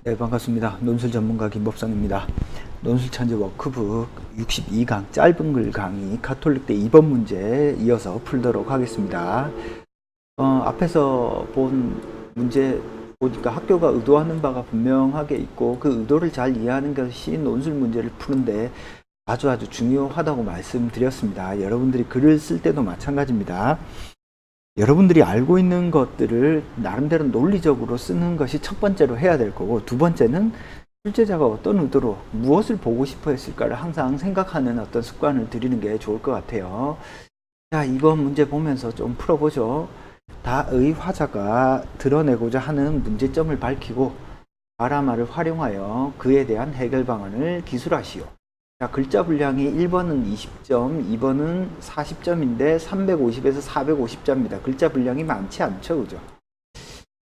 네, 반갑습니다. 논술 전문가 김법성입니다. 논술천재 워크북 62강 짧은 글 강의 가톨릭대 2번 문제 이어서 풀도록 하겠습니다. 앞에서 본 문제 보니까 학교가 의도하는 바가 분명하게 있고 그 의도를 잘 이해하는 것이 논술 문제를 푸는데 아주 중요하다고 말씀드렸습니다. 여러분들이 글을 쓸 때도 마찬가지입니다. 여러분들이 알고 있는 것들을 나름대로 논리적으로 쓰는 것이 첫 번째로 해야 될 거고, 두 번째는 출제자가 어떤 의도로 무엇을 보고 싶어 했을까를 항상 생각하는 어떤 습관을 들이는 게 좋을 것 같아요. 자, 이번 문제 보면서 좀 풀어보죠. 다의 화자가 드러내고자 하는 문제점을 밝히고 바라마를 활용하여 그에 대한 해결 방안을 기술하시오. 자, 글자 분량이 1번은 20점, 2번은 40점인데 350에서 450점입니다. 글자 분량이 많지 않죠, 그죠?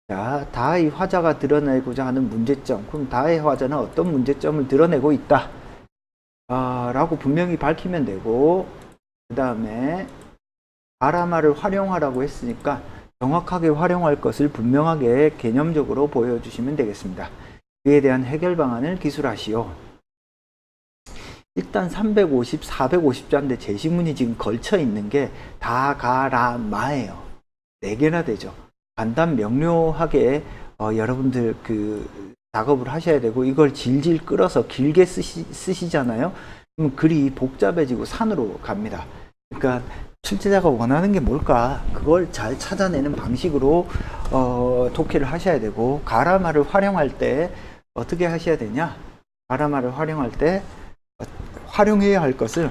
자, 다의 화자가 드러내고자 하는 문제점. 그럼 다의 화자는 어떤 문제점을 드러내고 있다? 라고 분명히 밝히면 되고, 그 다음에 바라마를 활용하라고 했으니까 정확하게 활용할 것을 분명하게 개념적으로 보여주시면 되겠습니다. 그에 대한 해결 방안을 기술하시오. 일단 350, 450자인데 제시문이 지금 걸쳐 있는 게 다, 가, 라, 마예요. 4개나 되죠. 간단 명료하게 여러분들 그 작업을 하셔야 되고, 이걸 질질 끌어서 길게 쓰시잖아요. 그럼 글이 복잡해지고 산으로 갑니다. 그러니까 출제자가 원하는 게 뭘까? 그걸 잘 찾아내는 방식으로 독해를 하셔야 되고, 가라마를 활용할 때 어떻게 하셔야 되냐? 가라마를 활용할 때 활용해야 할 것을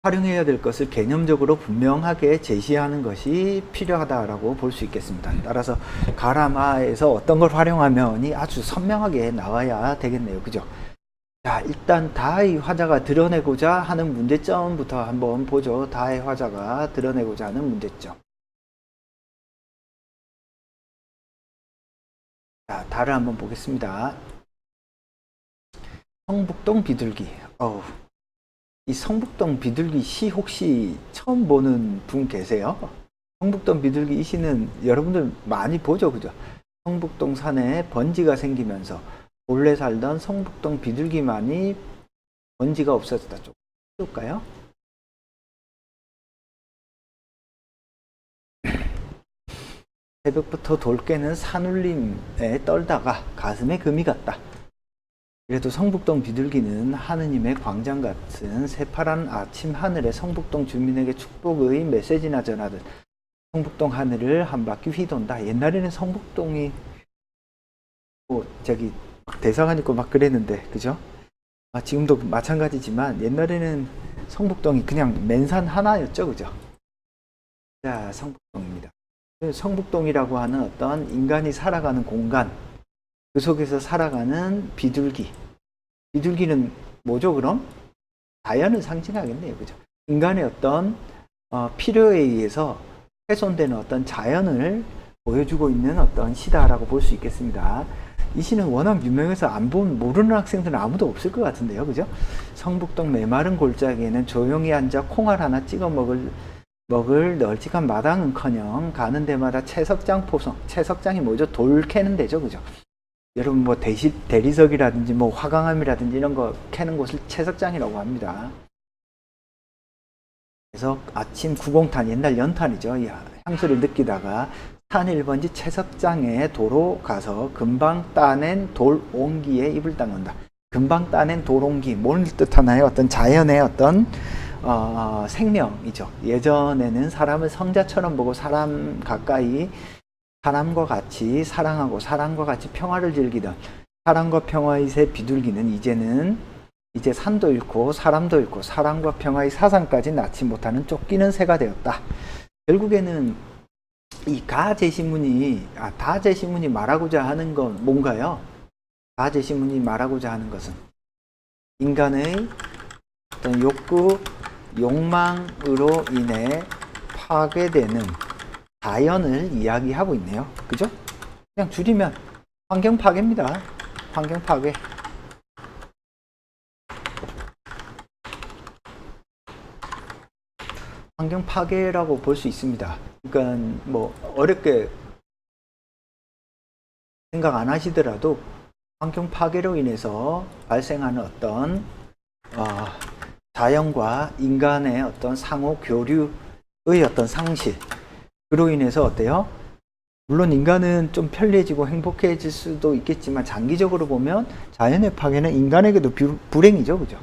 활용해야 될 것을 개념적으로 분명하게 제시하는 것이 필요하다라고 볼 수 있겠습니다. 따라서 가라마에서 어떤 걸 활용하면이 아주 선명하게 나와야 되겠네요. 그죠? 자, 일단 다의 화자가 드러내고자 하는 문제점부터 한번 보죠. 다의 화자가 드러내고자 하는 문제점. 자, 다를 한번 보겠습니다. 성북동 비둘기. 이 성북동 비둘기 시 혹시 처음 보는 분 계세요? 성북동 비둘기 이 시는 여러분들 많이 보죠, 그죠? 성북동 산에 번지가 생기면서 본래 살던 성북동 비둘기만이 번지가 없어졌다. 좀 볼까요? 새벽부터 돌 깨는 산울림에 떨다가 가슴에 금이 갔다. 그래도 성북동 비둘기는 하느님의 광장 같은 새파란 아침 하늘에 성북동 주민에게 축복의 메시지나 전하듯 성북동 하늘을 한 바퀴 휘돈다. 옛날에는 성북동이 대사관 있고 막 그랬는데, 그죠? 지금도 마찬가지지만 옛날에는 성북동이 그냥 맨산 하나였죠, 그죠? 자, 성북동입니다. 성북동이라고 하는 어떤 인간이 살아가는 공간, 그 속에서 살아가는 비둘기. 비둘기는 뭐죠, 그럼? 자연을 상징하겠네요, 그죠? 인간의 어떤 필요에 의해서 훼손되는 어떤 자연을 보여주고 있는 어떤 시다라고 볼 수 있겠습니다. 이 시는 워낙 유명해서 모르는 학생들은 아무도 없을 것 같은데요, 그죠? 성북동 메마른 골짜기에는 조용히 앉아 콩알 하나 찍어 먹을 널찍한 마당은커녕 가는 데마다 채석장 포성. 채석장이 뭐죠? 돌 캐는 데죠, 그죠? 여러분 뭐 대리석이라든지 뭐 화강암이라든지 이런 거 캐는 곳을 채석장이라고 합니다. 그래서 아침 구공탄, 옛날 연탄이죠. 향수를 느끼다가 산 1번지 채석장에 도로 가서 금방 따낸 돌 옹기에 입을 닦는다. 금방 따낸 돌 옹기, 뭘 뜻하나요? 어떤 자연의 어떤 생명이죠. 예전에는 사람을 성자처럼 보고 사람 가까이 사람과 같이 사랑하고 사람과 같이 평화를 즐기던 사랑과 평화의 새 비둘기는 이제 산도 잃고 사람도 잃고 사랑과 평화의 사상까지 낳지 못하는 쫓기는 새가 되었다. 결국에는 이 다제시문이 말하고자 하는 건 뭔가요? 다제시문이 말하고자 하는 것은 인간의 어떤 욕망으로 인해 파괴되는 자연을 이야기하고 있네요. 그죠? 그냥 줄이면 환경 파괴입니다. 환경 파괴. 환경 파괴라고 볼 수 있습니다. 그러니까 뭐 어렵게 생각 안 하시더라도 환경 파괴로 인해서 발생하는 어떤 자연과 인간의 어떤 상호 교류의 어떤 상실, 그로 인해서 어때요? 물론 인간은 좀 편리해지고 행복해질 수도 있겠지만 장기적으로 보면 자연의 파괴는 인간에게도 불행이죠, 그죠?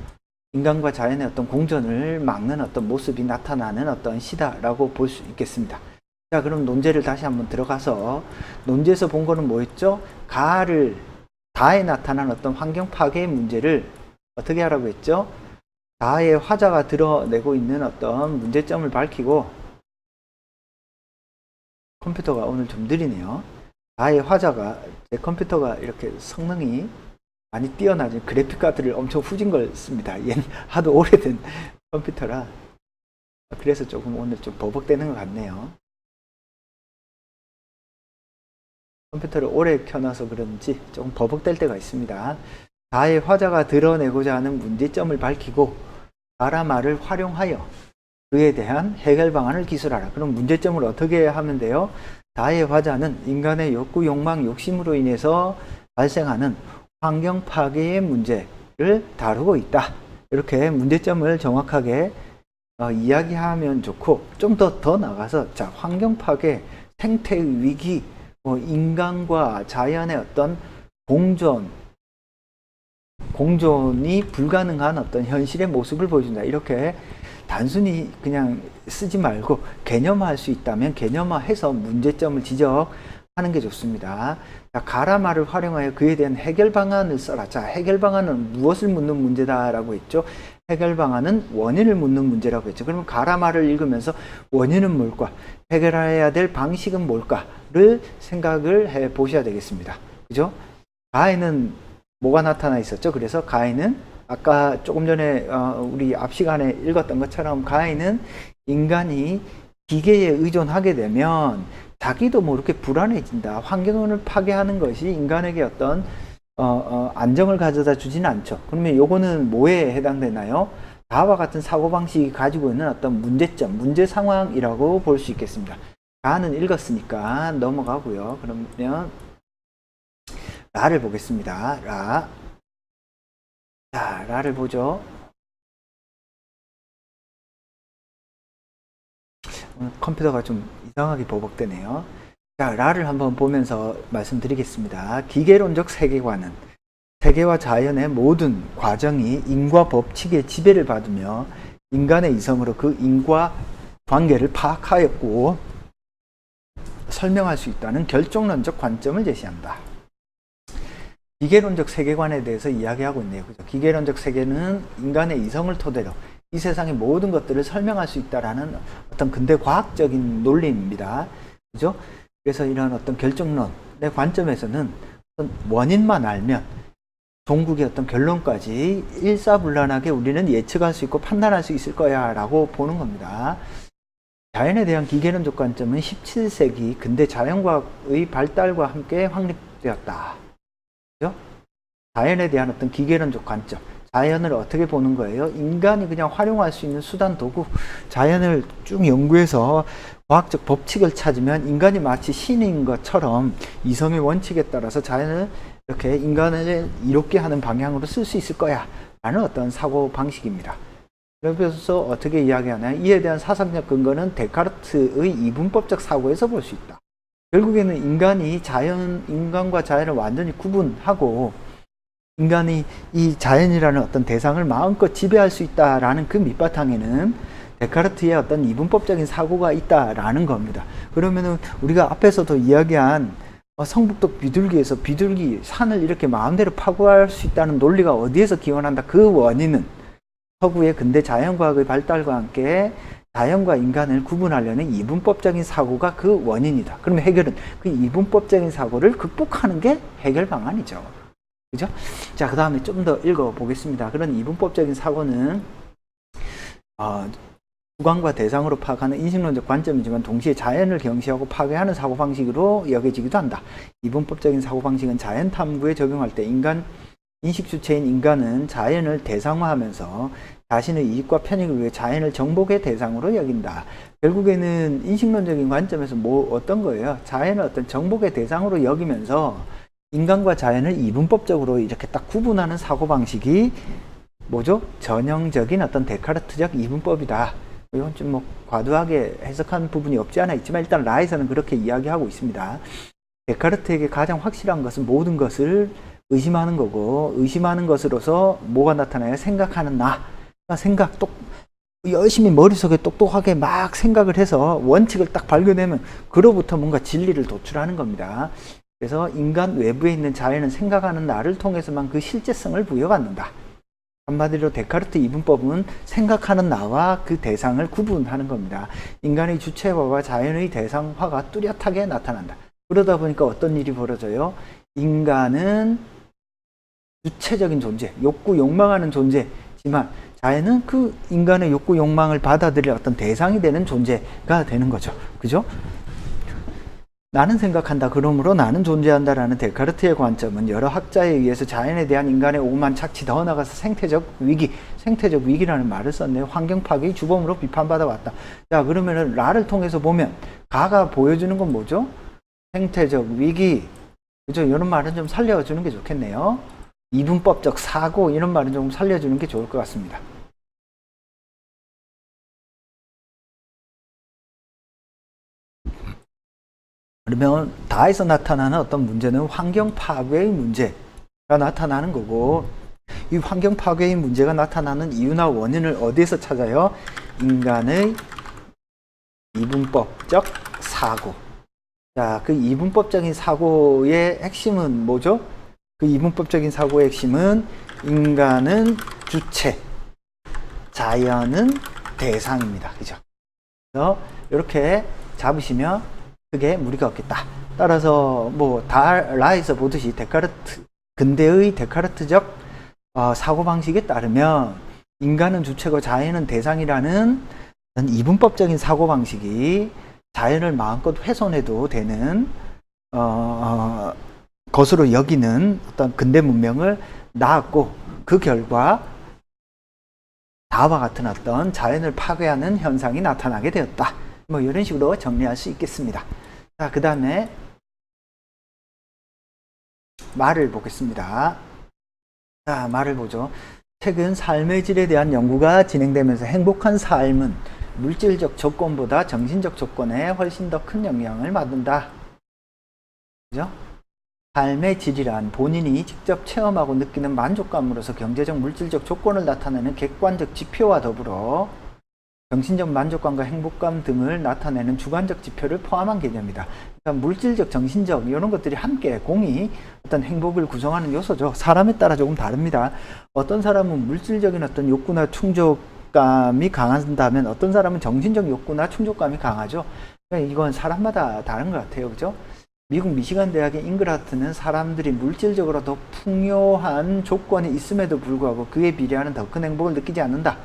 인간과 자연의 어떤 공존을 막는 어떤 모습이 나타나는 어떤 시다라고 볼 수 있겠습니다. 자, 그럼 논제를 다시 한번 들어가서 논제에서 본 거는 뭐였죠? 다에 나타난 어떤 환경 파괴의 문제를 어떻게 하라고 했죠? 다의 화자가 드러내고 있는 어떤 문제점을 밝히고, 컴퓨터가 오늘 좀 느리네요. 다의 화자가, 제 컴퓨터가 이렇게 성능이 많이 뛰어나죠. 그래픽카드를 엄청 후진 걸 씁니다. 얘는 하도 오래된 컴퓨터라. 그래서 조금 오늘 좀 버벅대는 것 같네요. 컴퓨터를 오래 켜놔서 그런지 조금 버벅댈 때가 있습니다. 다의 화자가 드러내고자 하는 문제점을 밝히고 다라말을 활용하여 그에 대한 해결 방안을 기술하라. 그럼 문제점을 어떻게 하면 돼요? 다의 화자는 인간의 욕구, 욕망, 욕심으로 인해서 발생하는 환경 파괴의 문제를 다루고 있다. 이렇게 문제점을 정확하게 이야기하면 좋고, 좀 더 나가서 자, 환경 파괴, 생태 위기, 인간과 자연의 어떤 공존이 불가능한 어떤 현실의 모습을 보여준다. 이렇게 단순히 그냥 쓰지 말고 개념화할 수 있다면 개념화해서 문제점을 지적하는 게 좋습니다. 자, 가라말을 활용하여 그에 대한 해결 방안을 써라. 자, 해결 방안은 무엇을 묻는 문제다라고 했죠? 해결 방안은 원인을 묻는 문제라고 했죠. 그러면 가라말을 읽으면서 원인은 뭘까? 해결해야 될 방식은 뭘까를 생각을 해 보셔야 되겠습니다. 그죠? 가에는 뭐가 나타나 있었죠? 그래서 가에는 아까 조금 전에 우리 앞 시간에 읽었던 것처럼 가에는 인간이 기계에 의존하게 되면 자기도 모르게 불안해진다. 환경을 파괴하는 것이 인간에게 어떤 안정을 가져다 주지는 않죠. 그러면 요거는 뭐에 해당되나요? 다와 같은 사고방식이 가지고 있는 어떤 문제점, 문제 상황이라고 볼 수 있겠습니다. 가는 읽었으니까 넘어가고요. 그러면 라를 보겠습니다. 라. 자, 라를 보죠. 오늘 컴퓨터가 좀 이상하게 버벅대네요. 자, 라를 한번 보면서 말씀드리겠습니다. 기계론적 세계관은 세계와 자연의 모든 과정이 인과 법칙의 지배를 받으며 인간의 이성으로 그 인과 관계를 파악하였고 설명할 수 있다는 결정론적 관점을 제시한다. 기계론적 세계관에 대해서 이야기하고 있네요. 그죠? 기계론적 세계는 인간의 이성을 토대로 이 세상의 모든 것들을 설명할 수 있다라는 어떤 근대 과학적인 논리입니다. 그죠? 그래서 이런 어떤 결정론의 관점에서는 어떤 원인만 알면 종국의 어떤 결론까지 일사불란하게 우리는 예측할 수 있고 판단할 수 있을 거야 라고 보는 겁니다. 자연에 대한 기계론적 관점은 17세기 근대 자연과학의 발달과 함께 확립되었다. 그죠? 자연에 대한 어떤 기계론적 관점, 자연을 어떻게 보는 거예요? 인간이 그냥 활용할 수 있는 수단, 도구, 자연을 쭉 연구해서 과학적 법칙을 찾으면 인간이 마치 신인 것처럼 이성의 원칙에 따라서 자연을 이렇게 인간을 이롭게 하는 방향으로 쓸 수 있을 거야 라는 어떤 사고 방식입니다. 그래서 어떻게 이야기하냐? 이에 대한 사상적 근거는 데카르트의 이분법적 사고에서 볼 수 있다. 결국에는 인간과 자연을 완전히 구분하고 인간이 이 자연이라는 어떤 대상을 마음껏 지배할 수 있다라는 그 밑바탕에는 데카르트의 어떤 이분법적인 사고가 있다라는 겁니다. 그러면은 우리가 앞에서도 이야기한 성북독 비둘기에서 비둘기 산을 이렇게 마음대로 파고할 수 있다는 논리가 어디에서 기원한다? 그 원인은 서구의 근대 자연과학의 발달과 함께 자연과 인간을 구분하려는 이분법적인 사고가 그 원인이다. 그러면 해결은 그 이분법적인 사고를 극복하는 게 해결 방안이죠. 그죠? 자, 그 다음에 좀 더 읽어보겠습니다. 그런 이분법적인 사고는 주관과 대상으로 파악하는 인식론적 관점이지만 동시에 자연을 경시하고 파괴하는 사고방식으로 여겨지기도 한다. 이분법적인 사고방식은 자연 탐구에 적용할 때 인식 주체인 인간은 자연을 대상화하면서 자신의 이익과 편익을 위해 자연을 정복의 대상으로 여긴다. 결국에는 인식론적인 관점에서 어떤 거예요? 자연을 어떤 정복의 대상으로 여기면서 인간과 자연을 이분법적으로 이렇게 딱 구분하는 사고방식이 뭐죠? 전형적인 어떤 데카르트적 이분법이다. 이건 좀 뭐 과도하게 해석한 부분이 없지 않아 있지만 일단 라에서는 그렇게 이야기하고 있습니다. 데카르트에게 가장 확실한 것은 모든 것을 의심하는 거고, 의심하는 것으로서 뭐가 나타나요? 생각하는 나. 그러니까 열심히 머릿속에 똑똑하게 막 생각을 해서 원칙을 딱 발견하면 그로부터 뭔가 진리를 도출하는 겁니다. 그래서 인간 외부에 있는 자연은 생각하는 나를 통해서만 그 실제성을 부여받는다. 한마디로 데카르트 이분법은 생각하는 나와 그 대상을 구분하는 겁니다. 인간의 주체화와 자연의 대상화가 뚜렷하게 나타난다. 그러다 보니까 어떤 일이 벌어져요? 인간은 주체적인 존재, 욕구, 욕망하는 존재지만 자연은 그 인간의 욕구, 욕망을 받아들일 어떤 대상이 되는 존재가 되는 거죠. 그죠? 나는 생각한다. 그러므로 나는 존재한다라는 데카르트의 관점은 여러 학자에 의해서 자연에 대한 인간의 오만 착취, 더 나아가서 생태적 위기라는 말을 썼네요. 환경 파괴의 주범으로 비판받아왔다. 자, 그러면은 라를 통해서 보면 가가 보여주는 건 뭐죠? 생태적 위기, 그죠? 이런 말은 좀 살려주는 게 좋겠네요. 이분법적 사고, 이런 말은 좀 살려주는 게 좋을 것 같습니다. 그러면 다에서 나타나는 어떤 문제는 환경 파괴의 문제가 나타나는 거고, 이 환경 파괴의 문제가 나타나는 이유나 원인을 어디에서 찾아요? 인간의 이분법적 사고. 자, 그 이분법적인 사고의 핵심은 뭐죠? 그 이분법적인 사고의 핵심은 인간은 주체, 자연은 대상입니다. 그죠? 그래서 이렇게 잡으시면 크게 무리가 없겠다. 따라서 뭐 라에서 보듯이 근대의 데카르트적 사고방식에 따르면 인간은 주체고 자연은 대상이라는 이분법적인 사고방식이 자연을 마음껏 훼손해도 되는 것으로 여기는 어떤 근대 문명을 낳았고, 그 결과 다와 같은 어떤 자연을 파괴하는 현상이 나타나게 되었다. 뭐 이런 식으로 정리할 수 있겠습니다. 자, 그 다음에 말을 보겠습니다. 자, 말을 보죠. 최근 삶의 질에 대한 연구가 진행되면서 행복한 삶은 물질적 조건보다 정신적 조건에 훨씬 더 큰 영향을 받는다. 그죠? 삶의 질이란 본인이 직접 체험하고 느끼는 만족감으로서 경제적, 물질적 조건을 나타내는 객관적 지표와 더불어 정신적 만족감과 행복감 등을 나타내는 주관적 지표를 포함한 개념이다. 그러니까 물질적, 정신적 이런 것들이 함께 공히 어떤 행복을 구성하는 요소죠. 사람에 따라 조금 다릅니다. 어떤 사람은 물질적인 어떤 욕구나 충족감이 강한다면 어떤 사람은 정신적 욕구나 충족감이 강하죠. 그러니까 이건 사람마다 다른 것 같아요. 그죠? 미국 미시간 대학의 잉그라트는 사람들이 물질적으로 더 풍요한 조건이 있음에도 불구하고 그에 비례하는 더 큰 행복을 느끼지 않는다.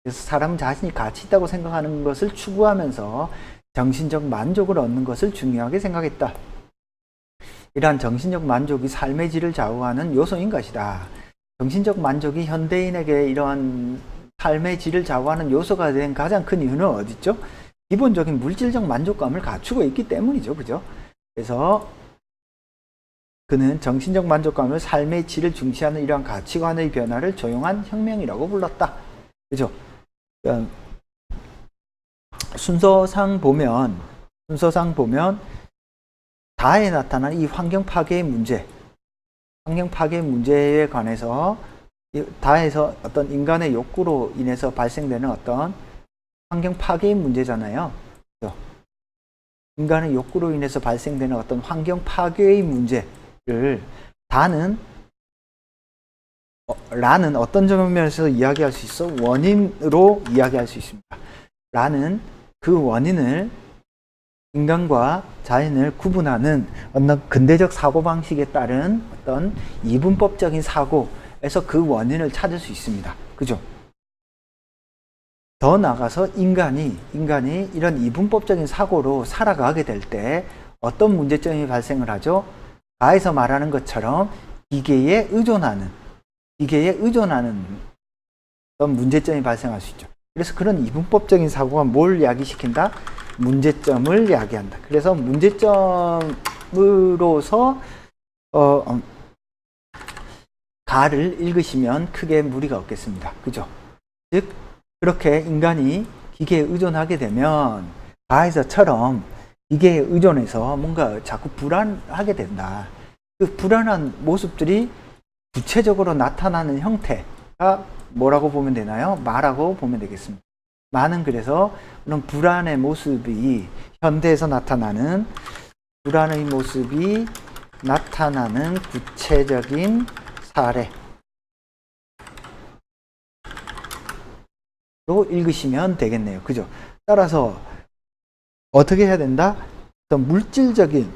그래서 사람은 자신이 가치 있다고 생각하는 것을 추구하면서 정신적 만족을 얻는 것을 중요하게 생각했다. 이러한 정신적 만족이 삶의 질을 좌우하는 요소인 것이다. 정신적 만족이 현대인에게 이러한 삶의 질을 좌우하는 요소가 된 가장 큰 이유는 어디죠? 기본적인 물질적 만족감을 갖추고 있기 때문이죠. 그죠? 그래서 그는 정신적 만족감을 삶의 질을 중시하는 이러한 가치관의 변화를 조용한 혁명이라고 불렀다. 그죠? 순서상 보면 다에 나타난 이 환경 파괴의 문제에 관해서 다에서 어떤 인간의 욕구로 인해서 발생되는 어떤 환경 파괴의 문제잖아요. 그죠? 인간의 욕구로 인해서 발생되는 어떤 환경 파괴의 문제를 라는 어떤 점에서 이야기할 수 있어? 원인으로 이야기할 수 있습니다. 라는 그 원인을 인간과 자연을 구분하는 어떤 근대적 사고방식에 따른 어떤 이분법적인 사고에서 그 원인을 찾을 수 있습니다. 그죠? 더 나아가서 인간이 이런 이분법적인 사고로 살아가게 될 때 어떤 문제점이 발생을 하죠? 가에서 말하는 것처럼 기계에 의존하는 어떤 문제점이 발생할 수 있죠. 그래서 그런 이분법적인 사고가 뭘 야기시킨다? 문제점을 야기한다. 그래서 문제점으로서 가를 읽으시면 크게 무리가 없겠습니다. 그죠? 즉 그렇게 인간이 기계에 의존하게 되면 가에서처럼 기계에 의존해서 뭔가 자꾸 불안하게 된다. 그 불안한 모습들이 구체적으로 나타나는 형태가 뭐라고 보면 되나요? 마라고 보면 되겠습니다. 마는 그래서 그런 불안의 모습이 현대에서 나타나는 불안의 모습이 나타나는 구체적인 사례로 읽으시면 되겠네요. 그죠? 따라서 어떻게 해야 된다? 어떤 물질적인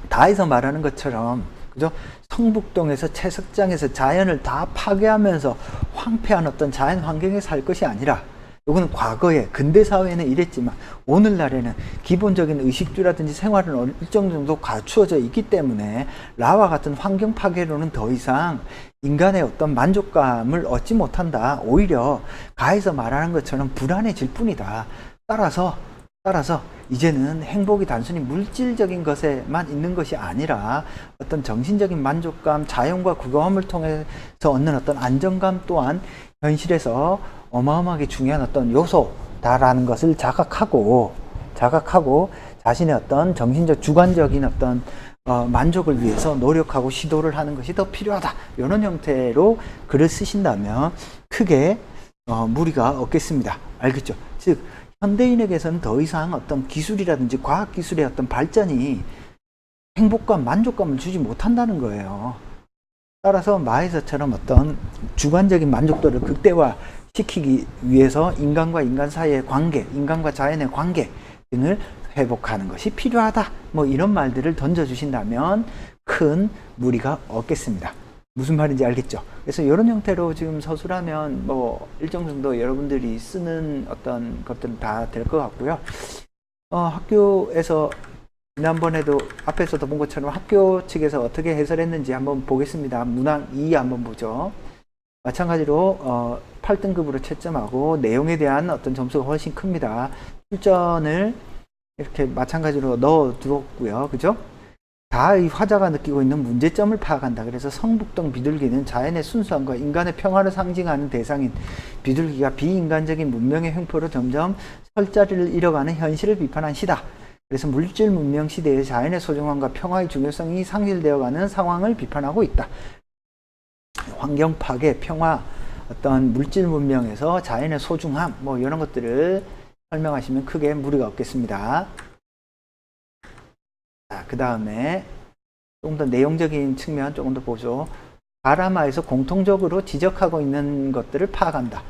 다에서 말하는 것처럼 그죠? 성북동에서 채석장에서 자연을 다 파괴하면서 황폐한 어떤 자연 환경에 살 것이 아니라 이거는 과거에 근대 사회에는 이랬지만 오늘날에는 기본적인 의식주라든지 생활은 일정 정도 갖추어져 있기 때문에 라와 같은 환경 파괴로는 더 이상 인간의 어떤 만족감을 얻지 못한다. 오히려 가에서 말하는 것처럼 불안해질 뿐이다. 따라서 이제는 행복이 단순히 물질적인 것에만 있는 것이 아니라 어떤 정신적인 만족감, 자연과 구경함을 통해서 얻는 어떤 안정감 또한 현실에서 어마어마하게 중요한 어떤 요소다라는 것을 자각하고 자신의 어떤 정신적 주관적인 어떤 만족을 위해서 노력하고 시도를 하는 것이 더 필요하다. 이런 형태로 글을 쓰신다면 크게 무리가 없겠습니다. 알겠죠? 즉 현대인에게서는 더 이상 어떤 기술이라든지 과학기술의 어떤 발전이 행복감, 만족감을 주지 못한다는 거예요. 따라서 마에서처럼 어떤 주관적인 만족도를 극대화시키기 위해서 인간과 인간 사이의 관계, 인간과 자연의 관계 등을 회복하는 것이 필요하다. 뭐 이런 말들을 던져주신다면 큰 무리가 없겠습니다. 무슨 말인지 알겠죠? 그래서 이런 형태로 지금 서술하면 뭐 일정 정도 여러분들이 쓰는 어떤 것들은 다 될 것 같고요. 학교에서 지난번에도 앞에서도 본 것처럼 학교 측에서 어떻게 해설했는지 한번 보겠습니다. 문항 2 한번 보죠. 마찬가지로 8등급으로 채점하고 내용에 대한 어떤 점수가 훨씬 큽니다. 출전을 이렇게 마찬가지로 넣어 두었고요. 그죠? 다의 화자가 느끼고 있는 문제점을 파악한다. 그래서 성북동 비둘기는 자연의 순수함과 인간의 평화를 상징하는 대상인 비둘기가 비인간적인 문명의 횡포로 점점 설 자리를 잃어가는 현실을 비판한 시다. 그래서 물질 문명 시대의 자연의 소중함과 평화의 중요성이 상실되어가는 상황을 비판하고 있다. 환경 파괴, 평화, 어떤 물질 문명에서 자연의 소중함, 뭐 이런 것들을 설명하시면 크게 무리가 없겠습니다. 자, 그 다음에 조금 더 내용적인 측면 조금 더 보죠. 가라마에서 공통적으로 지적하고 있는 것들을 파악한다.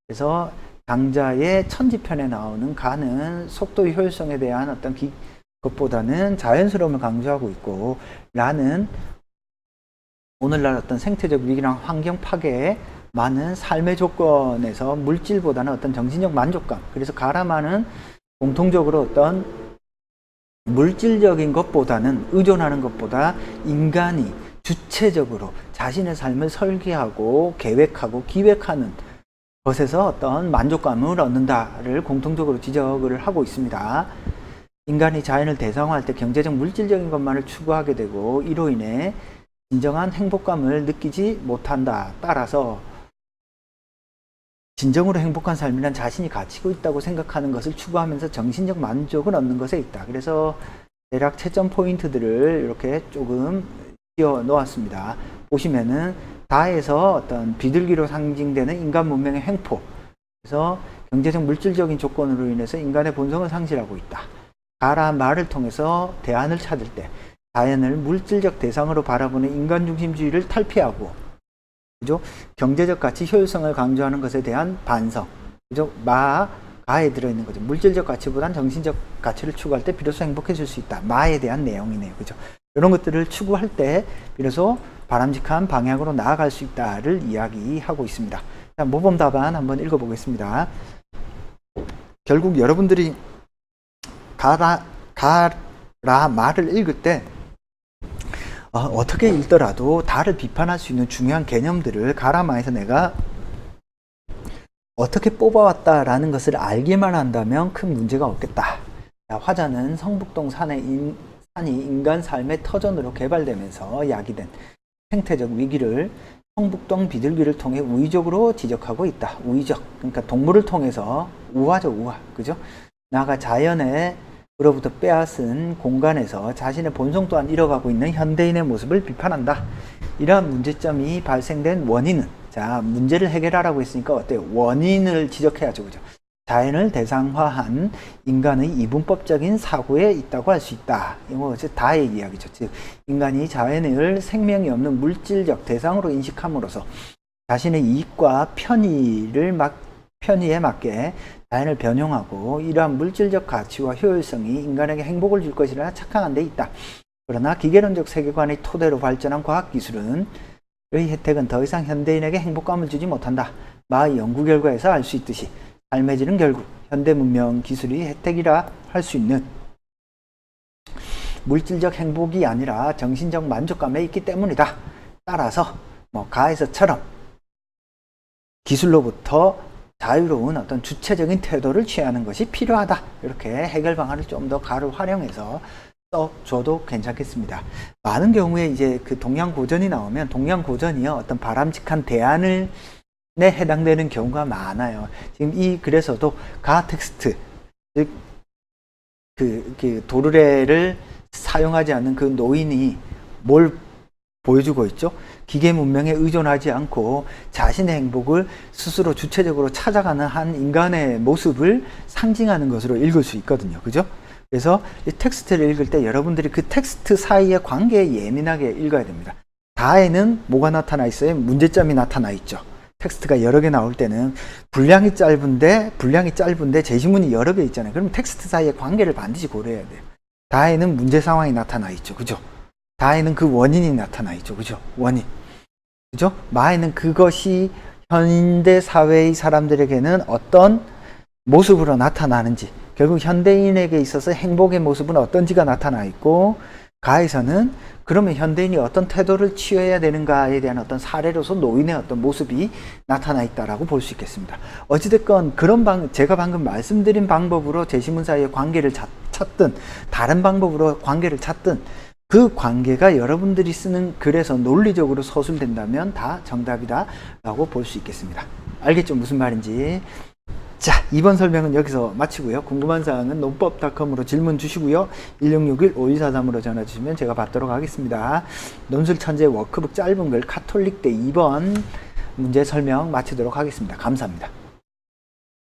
그래서 강자의 천지편에 나오는 가는 속도의 효율성에 대한 어떤 것보다는 자연스러움을 강조하고 있고, 라는 오늘날 어떤 생태적 위기랑 환경 파괴에 많은 삶의 조건에서 물질보다는 어떤 정신적 만족감. 그래서 가라마는 공통적으로 어떤 물질적인 것보다는 의존하는 것보다 인간이 주체적으로 자신의 삶을 설계하고 계획하고 기획하는 것에서 어떤 만족감을 얻는다를 공통적으로 지적을 하고 있습니다. 인간이 자연을 대상화할 때 경제적 물질적인 것만을 추구하게 되고 이로 인해 진정한 행복감을 느끼지 못한다. 따라서 진정으로 행복한 삶이란 자신이 가지고 있다고 생각하는 것을 추구하면서 정신적 만족을 얻는 것에 있다. 그래서 대략 채점 포인트들을 이렇게 조금 띄워 놓았습니다. 보시면은 다에서 어떤 비둘기로 상징되는 인간 문명의 횡포, 그래서 경제적 물질적인 조건으로 인해서 인간의 본성을 상실하고 있다. 가라 말을 통해서 대안을 찾을 때 자연을 물질적 대상으로 바라보는 인간 중심주의를 탈피하고, 그죠? 경제적 가치, 효율성을 강조하는 것에 대한 반성, 그죠? 가에 들어있는 거죠. 물질적 가치보단 정신적 가치를 추구할 때 비로소 행복해질 수 있다. 마에 대한 내용이네요. 그죠? 이런 것들을 추구할 때 비로소 바람직한 방향으로 나아갈 수 있다를 이야기하고 있습니다. 자, 모범 답안 한번 읽어보겠습니다. 결국 여러분들이 가라 말을 읽을 때 어떻게 읽더라도 다를 비판할 수 있는 중요한 개념들을 가라마에서 내가 어떻게 뽑아왔다라는 것을 알기만 한다면 큰 문제가 없겠다. 자, 화자는 성북동 산이 인간 삶의 터전으로 개발되면서 야기된 생태적 위기를 성북동 비둘기를 통해 우의적으로 지적하고 있다. 우의적, 그러니까 동물을 통해서 우화죠, 우화, 그죠? 나아가 자연으로부터 빼앗은 공간에서 자신의 본성 또한 잃어가고 있는 현대인의 모습을 비판한다. 이러한 문제점이 발생된 원인은, 자, 문제를 해결하라고 했으니까 어때요? 원인을 지적해야죠, 그죠? 자연을 대상화한 인간의 이분법적인 사고에 있다고 할 수 있다. 이거 다의 이야기죠. 즉, 인간이 자연을 생명이 없는 물질적 대상으로 인식함으로써 자신의 이익과 편의에 맞게 자연을 변형하고 이러한 물질적 가치와 효율성이 인간에게 행복을 줄 것이라 착각한 데 있다. 그러나 기계론적 세계관의 토대로 발전한 과학기술은 의 혜택은 더 이상 현대인에게 행복감을 주지 못한다. 마의 연구 결과에서 알 수 있듯이 삶의 질은 결국 현대문명 기술이 혜택이라 할 수 있는 물질적 행복이 아니라 정신적 만족감에 있기 때문이다. 따라서 가에서처럼 기술로부터 자유로운 어떤 주체적인 태도를 취하는 것이 필요하다. 이렇게 해결 방안을 좀 더 가를 활용해서 써줘도 괜찮겠습니다. 많은 경우에 이제 그 동양고전이 나오면 동양고전이요 어떤 바람직한 대안을 에 해당되는 경우가 많아요. 지금 이 글에서도 가 텍스트, 즉 그 도르래를 사용하지 않는 그 노인이 뭘 보여주고 있죠? 기계 문명에 의존하지 않고 자신의 행복을 스스로 주체적으로 찾아가는 한 인간의 모습을 상징하는 것으로 읽을 수 있거든요. 그죠? 그래서 이 텍스트를 읽을 때 여러분들이 그 텍스트 사이의 관계에 예민하게 읽어야 됩니다. 다에는 뭐가 나타나 있어요? 문제점이 나타나 있죠. 텍스트가 여러 개 나올 때는 분량이 짧은데 제시문이 여러 개 있잖아요. 그럼 텍스트 사이의 관계를 반드시 고려해야 돼요. 다에는 문제 상황이 나타나 있죠. 그죠? 다에는 그 원인이 나타나 있죠. 그죠? 원인. 그죠? 마에는 그것이 현대 사회의 사람들에게는 어떤 모습으로 나타나는지, 결국 현대인에게 있어서 행복의 모습은 어떤지가 나타나 있고, 가에서는 그러면 현대인이 어떤 태도를 취해야 되는가에 대한 어떤 사례로서 노인의 어떤 모습이 나타나 있다라고 볼 수 있겠습니다. 어찌됐건 제가 방금 말씀드린 방법으로 제시문 사이의 관계를 찾든 다른 방법으로 관계를 찾든 그 관계가 여러분들이 쓰는 글에서 논리적으로 서술된다면 다 정답이다 라고 볼 수 있겠습니다. 알겠죠? 무슨 말인지. 자, 이번 설명은 여기서 마치고요. 궁금한 사항은 논법.com으로 질문 주시고요. 1661-5143으로 전화 주시면 제가 받도록 하겠습니다. 논술천재 워크북 짧은 글 카톨릭대 2번 문제 설명 마치도록 하겠습니다. 감사합니다.